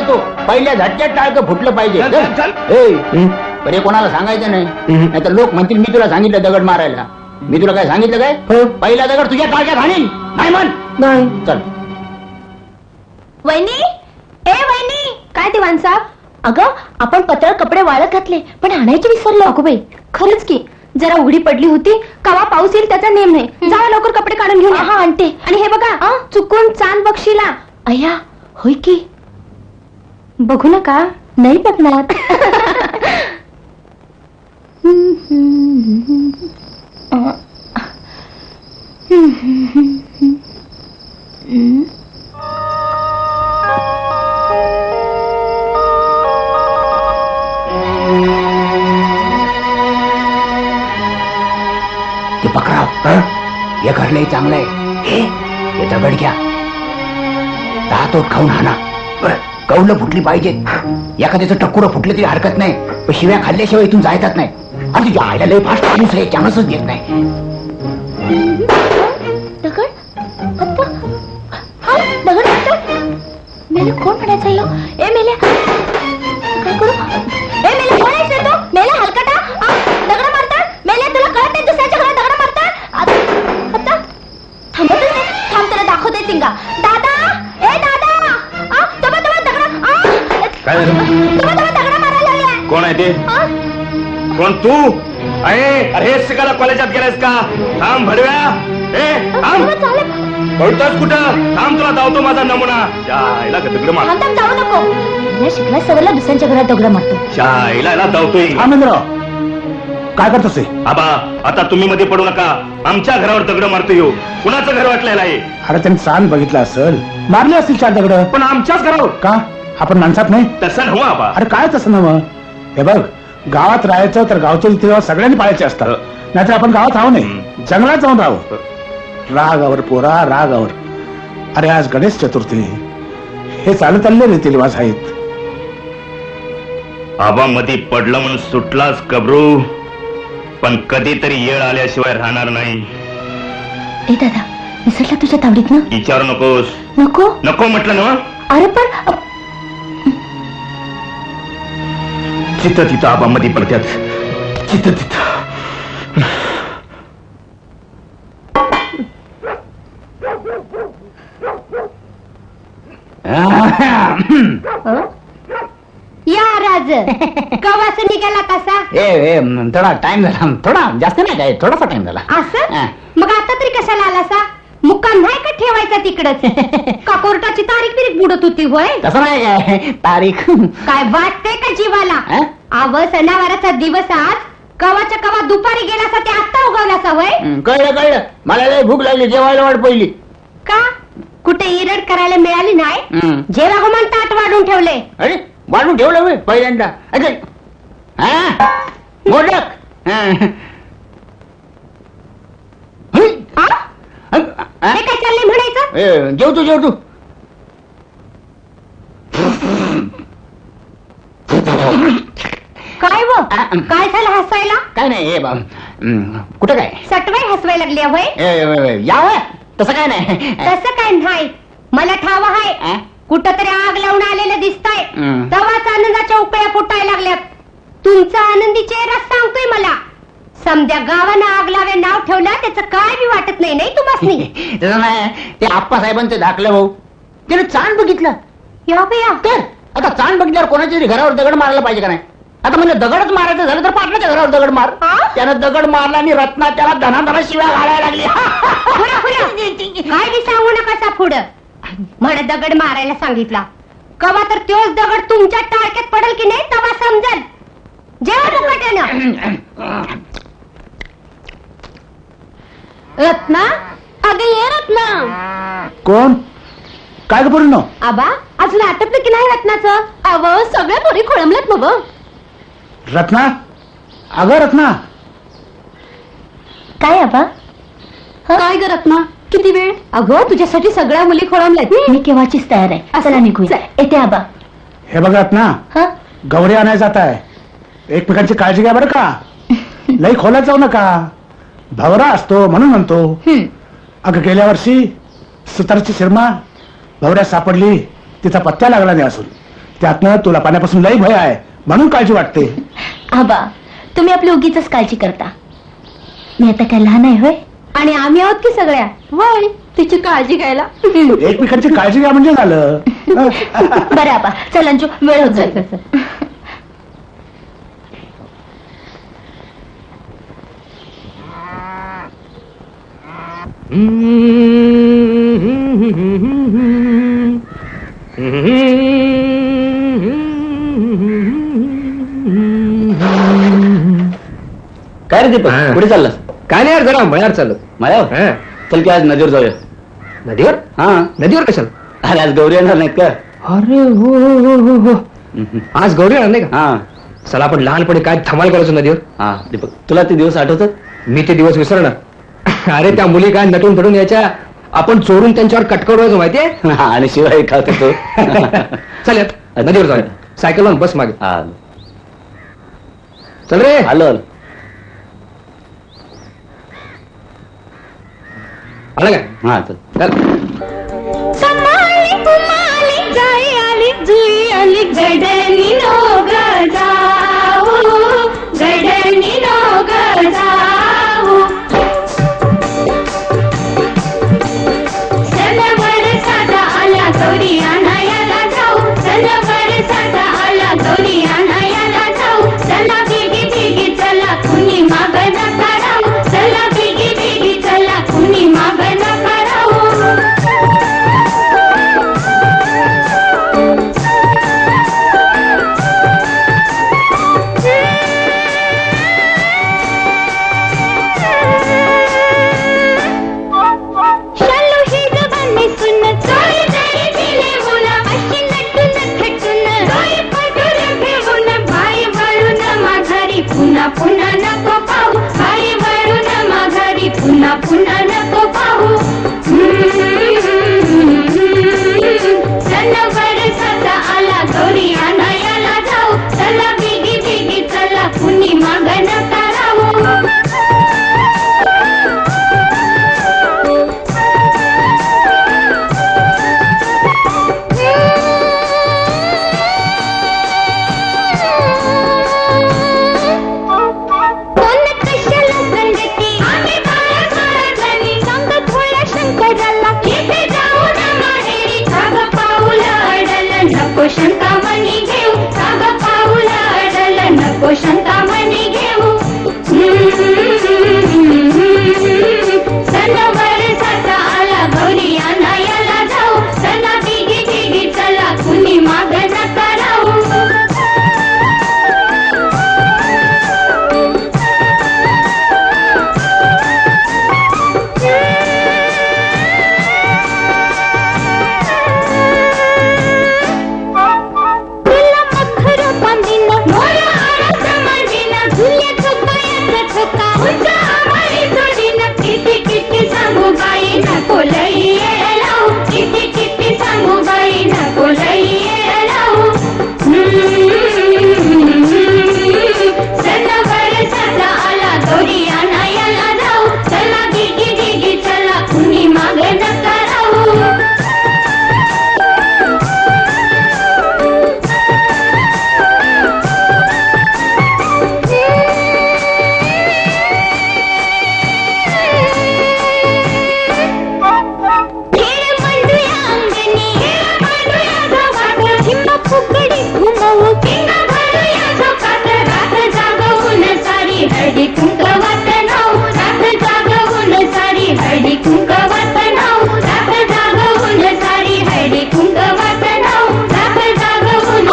सांगतो, पहिल्या झटक्यात टाळकं फुटलं पाहिजे. बरे कोणाला सांगायचं नाही, नाहीतर लोक म्हणतील मी तुला सांगितलं दगड मारायला. मी तुला काय सांगितलं काय? पहिला दगड तुझ्या टाळक्यात हाणीन. नाही म्हण. नाही. चल. वहिनी, ए वहिनी. काय दिवाण साहेब? अगं आपण पतळ कपडे वाळत घातले पण आणायचे विसरलो. अगो बाई, खरंच की जरा उघडी पडली होती. कवा पाऊस येईल त्याचा नेम नाही. जावा लवकर कपडे काढून घेऊन. हा आणते. आणि हे बघा, चुकून चांद बक्षीला. अय्या, होय की. बघू नका. नाही बघणार. ते पकडाव. हे घरलंही चांगलं आहे. हे दगड घ्या, दातोट खाऊन हाना. कौलं फुटली पाहिजे. एखाद्याचं टक्कुरं फुटलं तरी हरकत नाही, पण शिव्या खाल्ल्याशिवाय इथून जायचाच नाही. आणि तुझ्या आईला लय फास्ट माणूस आहे, चान्सच देत नाही. दगड दगड मेले. कोण म्हणायचं? ए मेल्या, काय करू? ए मेल्या, कोण आहेस रे तू? मेल्या हलकटा. दगड मारतात. मेल्या, तुला कळत नाही दुसऱ्याच्या घरात दगड मारतात? आता थांबतच नाही. थांब, त्याला दाखवते चिंगा. दादा, ए दादा, तुम्हा दगड मारायला लागलाय. कोण आहे ते? कोण तू? अरे शिकायला कॉलेजात गेलायस का? थांब भडव्या. पळतोस कुठं? थांब, तुला धावतो माझा नमुना. शाळेला दगड मार. जाऊ नको. शिकला सवयला दुसऱ्यांच्या घरात दगड मारतो. शाळेला धावतोय. आनंदराव, काय करतोस? आबा, आता तुम्ही मध्ये पडू नका. आमच्या घरावर दगड मारतो येऊ. कुणाचं घर वाटलेलं आहे? अरे त्यांनी चांद बघितला असेल, मारले असतील 4 दगड. पण आमच्याच घरावर का? आपण माणसात नाही. तसं नव्ह आबा. अरे काय तसं ना मग? हे बघ, गावात राहायचं तर गावच्या रीतीवर सगळ्यांनी पाळायचे असतात. नाहीतर आपण गावात राहू नये, जंगलात जाऊन राहू. रागावर पोरा, रागावर. अरे आज गणेश चतुर्थी, हे चालत आलेले रीतिरिवाज आहेत. आबा मध्ये पडलं म्हणून सुटलाच कबरू, पण कधीतरी येळ आल्याशिवाय राहणार नाही. ए दादा, विसरला तुझ्या तावडीत ना? विचारू नकोस. नको नको म्हटलं ना. अरे पण चित्त तिथं आबा मध्ये पडत्यात. चित्त तिथं. या राज, कवास निघाला कसा? थोडा टाइम झाला. थोडा जास्त नाही काय, थोडासा टाइम झाला. असं? मग आता तरी कशाला आलासा? मुक्काम नाही का ठेवायचा तिकडच? का कोर्टाची तारीख बिरीख बुडत होती होय? तसं नाही काय तारीख. काय वाटतंय का जीवाला? आव सणावाराचा दिवस आज, कवाच्या कवा दुपारी गेलासा ते आत्ता उगवलासा होय? कळलं कळलं. मला लय भूक लागली, जेवायला वाट पहिली. का? कुठे इरड करायला मिळाली नाही? जेवा हो म्हणता ताट वाढून ठेवले. अरे वाढून ठेवलं मी पहिल्यांदा. मोदक. हे काय चाललंय म्हणायचं? जेवतो जेवतो. काय व? काय झालं हसायला? काय नाही. कुठं काय सटवाय हसवाय लागली होय? यावं तसं काय नाही. तसं काय नाही. मला ठाव आहे, कुठं तरी आग लावून आलेलं दिसतंय. तवाच आनंदाच्या उकळ्या फुटायला लागल्यात. तुमचा आनंदी चेहरा सांगतोय मला. समद्या गावानं आग लावे नाव ठेवलं त्याचं काय बी वाटत नाही. नाही तुम्हाला? तसं नाही. ते आप्पासाहेबांचं धाकलं भाऊ, त्याने चांद बघितलं. या बया, तर आता चांद बघितल्यावर कोणाच्या घरावर दगड मारायला पाहिजे का नाही? आता म्हणजे दगडच मारायचं झालं तर पाटलाच्या घरावर दगड मार. त्यानं दगड मारला आणि रत्ना त्याला धनाधना शिव्या घालायला लागली. काय बी सांगू नका पुढं. म्हण दगड मारायला सांगितला. कवा तर तोच दगड तुमच्या टाळक्यात पडेल की नाही तेव्हा समजेल. जेव्हा मुकाट्यानं. रत्ना, अगं ये रत्ना. कोण? काय ग पूर्ण? आबा, अजून आटपलं की नाही रत्नाचं? अव सगळ्या पोरी खोळंबल्यात मग. रत्ना, अगं रत्ना. काय आबा? काय ग रत्ना, किती वेळ? अगं तुझ्यासाठी सगळ्या मुली खोळंबल्यात. मी केव्हाचीच तयार आहे. चला निघूया. येते आबा. हे बघा रत्ना, गौरी आणायला जात आहे. एकमेकांची काळजी घ्या बरं का. लई खोलात जाऊ नका. भवरा असतो म्हणून म्हणतो. अगं गेल्या वर्षी सुतारची शिरमा भवऱ्यात सापडली, तिचा पत्त्या लागला नाही असून. त्यातनं तुला पाण्यापासून लई भय आहे म्हणून काळजी वाटते. आबा तुम्ही आपली उगीच काळजी करता. मी आता काय लहान आहे होय? आणि आम्ही आहोत की सगळ्या वय तिची काळजी घ्यायला. एकमेकांची काळजी घ्या म्हणजे झालं. बरं आबा चल अंजू वेळ होत जाईल. काय रे दीपक हा. कुठे चाललास? काय नाही यार, जरा मयार चालत. माझ्यावर हा. चल की आज नदीवर जाऊया. नदीवर? हा नदीवर कशाला? अरे आज गौरी येणार नाहीत का? अरे हो हो हो हो. आज गौरी येणार नाही का? हा चला आपण लहानपणी काय धमाल करायचो नदीवर. हा दीपक तुला ते दिवस आठवतात? मी ते दिवस विसरणार. अरे त्या मुली काय नटून थडून यायच्या, आपण चोरून त्यांच्यावर कटकवडायचो माहितीये. आणि शिवाय खात होतो. चल यात नदीवर जाऊया. सायकल लावून बस मागे. हा चल रे. आलो आलो. आलं काय? हा चल. चल. कमाली कुमाली जाई आली जुई आली गडनी नो ग जाऊ गडनी नो ग जाऊ सनवर साधा आला गौरी आणायला जाऊ सनवर साधा आला गौरी आणायला जाऊ चला बिगी बिगी चला कुणी माग नका राहू चला बिगी बिगी चला कुणी माग नका राहू शालू ही जवानी सुन चोरी जरी दिले मुला अशी नटून थटून डोळे पटून घेऊन बाई वळून माघारी पुन्हा पुन्हा नको पाहू बाई वळून माघारी पुन्हा पुन्हा नको पाहू सनवर साधा आला गौरी आणायला जाऊ चला बिगी बिगी चला कुणी माग नका राहू कोण कशाला संगती आम्ही बाळा बाळाजणी सांगत होया शंकराला इथे जाऊ ना माहेरी काग पाऊल अडल नको शंका मनी घेऊ काग पाऊल अडल नको शंका मनी घेऊ सनवर साधा आला गौरी आणायला जाऊ चला बिगी बिगी चला कुणी माग नका राहू तुला मखर बांधीन मोर आरस मांडीन झुल्या झोपायाचा झोका उंच आभाळी जोडीन किती किती सांगू बाई नको लई येळ लावू किती किती सांगू बाई नको लई येळ लावू सनवर साधा आला गौरी आणायला जाऊ चला बिगी बिगी चला कुणी माग नका राहू खेळ मांडूया अंगणी खेळ मांडूया गावात झिम्मा फुगडी घुमवू किंगा भरूया झोकात रात जागवून सारी हळदी कुंकवात नाव रात जागवून सारी हळदी कुंकवात नाव रात जागवून सारी हळदी कुंकवात नाव रात जागवून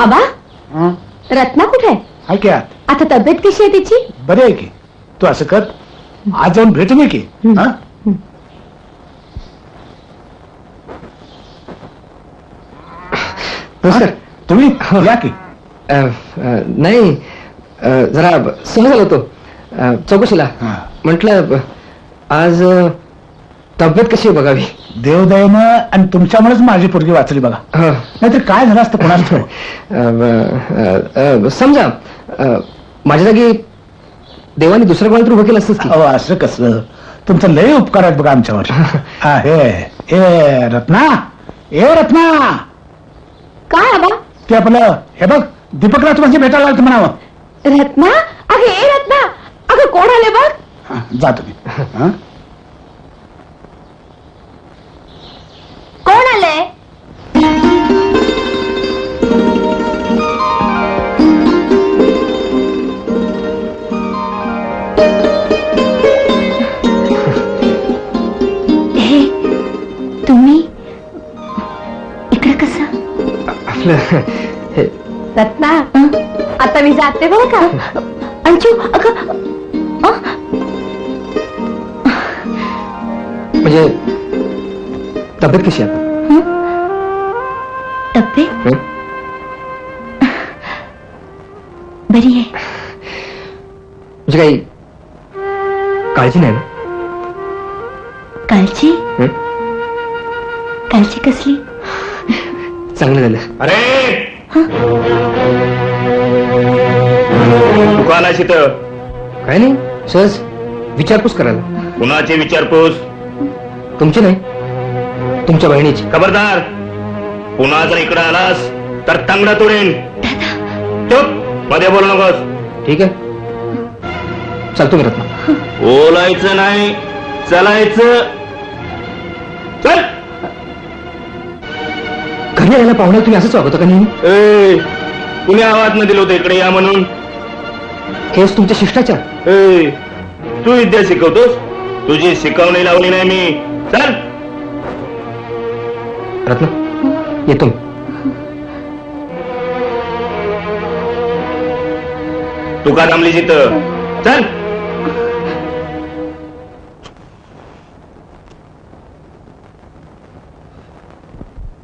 आबा रत्ना कुठे आहे? हाय की आत आता तब्येत कशी आहे तिची? बरे आहे की. तू असं कर आज जाऊन भेटून ये की. हा सर तुम्ही या की. नाही जरा सहज आलो होतो चौकशीला. हा. म्हटलं आज तब्येत कशी आहे बघावी. देवदयेनं आणि तुमच्यामुळेच माझी पोरगी वाचली बघा, हं. नाहीतर काय झालं असतं कोणाला ठेव. समजा माझ्या जागी देवाने दुसरं कोणाला तर उभं केलं असतंच की. अहो असं कसं, तुमचं लय उपकार आहेत बघा आमच्यावर. हा, हे रत्ना, ए रत्ना, काय आबा? ते आपलं हे बघ दीपक राज म्हणजे भेटायला आलं म्हणावं. रत्ना, अगं ए रत्ना, अगं कोण आले बघ. हा, जा तुम्ही. हा? कोण आले? हे तुम्ही इकडे कसं? आपलं हे रत्ना, आता मी जाते बरं का. अंशू, अगं म्हणजे तब्येत कशी आहे? तब्येत हं? बरी आहे. म्हणजे काही काळजी नाही ना? कालची हं? कालची कसली? चांगलं झालं. अरे तू का आलास इथं? काय नाही, सहज विचारपूस करायला. कुणाची विचारपूस? तुमची नाही, तुमच्या बहिणीची. खबरदार, पुन्हा जर इकडे आलास तर तांगडा तोडेन. चुप, मध्ये बोलू नकोस. ठीक आहे, चालतो मी रत्ना. बोलायचं नाही, चलायचं. चल. घरी आलेल्या पाहुण्याला तुम्ही असंच वागवता का नेहमी? ए, कुणी आवाज न दिलं होतं इकडे या म्हणून? हेच तुमचे शिष्टाचार. ए, तू विद्या शिकवतोस? तुझी शिकवणी लावली नाही मी. चल. रत्ना, येतो मी. तू का थांबलीस इथं? चल.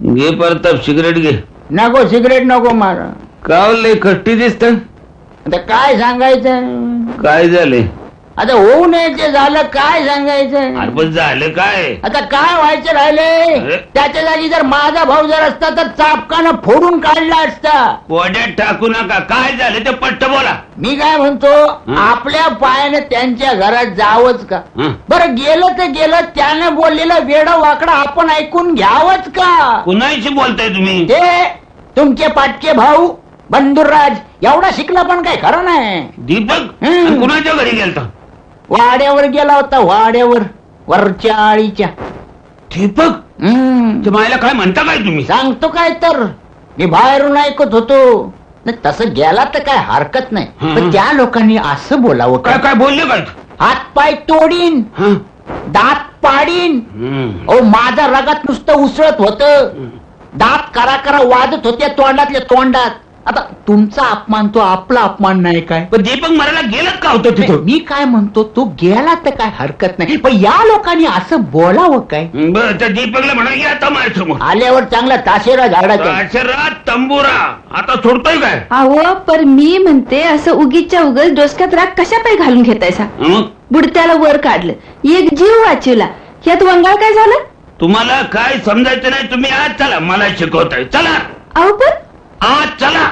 घे परताप, सिगरेट घे. नको सिगरेट नको मारा. कावले कट्टी दिसत. आता काय सांगायचं? काय झाले? आता होऊ नये ते झालं, काय सांगायचं? अरे पण झालं काय? आता काय व्हायचं राहिले? त्याच्या जागी जर माझा भाऊ जर असता तर चापकानं फोडून काढला असता. पोड्यात टाकू नका. काय झालं ते पट्ट बोला. मी काय म्हणतो, आपल्या पायाने त्यांच्या घरात जावंच का? हं. बरं गेलं तर गेलं, त्याने बोललेलं वेड वाकडं आपण ऐकून घ्यावंच का? कुणाशी बोलताय तुम्ही? ते तुमचे पाटके भाऊ बंधुराज एवढा शिकला पण काय खरं नाही. दीपक हं. आणि कुणाच्या घरी गेलता? वाड्यावर गेला होता, वाड्यावर, वरच्या आळीच्या. दीपक ते मायला काय म्हणता काय तुम्ही? सांगतो काय तर, मी बाहेरून ऐकत होतो. न तसं गेला तर काय हरकत नाही, हं. पण त्या लोकांनी असं बोलावं काय काय? काय बोलले काय? हात पाय तोडीन, हं. दात पाडीन. हं. ओ माझा रगात नुसतं उसळत होत, दात करा करा वाजत होते तोंडातल्या तोंडात. आता तुमचा अपमान तो आपला अपमान नाही काय? पण दीपक मरायला गेलत का होतं नाही, तिथं? मी काय म्हणतो, तो गेला तर काय हरकत नाही, पण या लोकांनी असं बोलावं काय? बरं, त्या दीपकला म्हणा या आता माझ्यासमोर. आल्यावर चांगला ताशेरा झाडाचा. अक्षरात तंबुरा आता सोडतोय काय? अहो पर मी म्हणते, असं उगीच्या उगच डोसक्यात राग कशा पाय घालून घेतायसा? मग बुडत्याला वर काढलं, एक जीव वाचवला, यात वंगाळ काय झालं? तुम्हाला काय समजायचं नाही. तुम्ही आज चला, मला शिकवताय. चला अहो पण आज चला.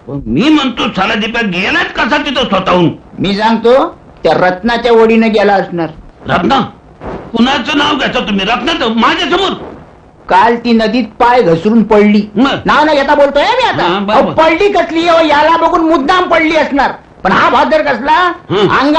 पण मी म्हणतो चला, दीपक गेलाच कसा तिथं स्वतःहून? मी सांगतो, त्या रत्नाच्या ओढीने गेला असणार. रत्ना? कुणाचं नाव घ्यायचं तुम्ही? रत्ना तर माझ्यासमोर. काल ती नदीत पाय घसरून पडली. मग? नाव नाही घेता बोलतोय मी आता. हा, बरोबर. अहो, पडली कसली? याला बघून मुद्दाम पडली असणार. पण हा भादर कसला, हं. अंगावर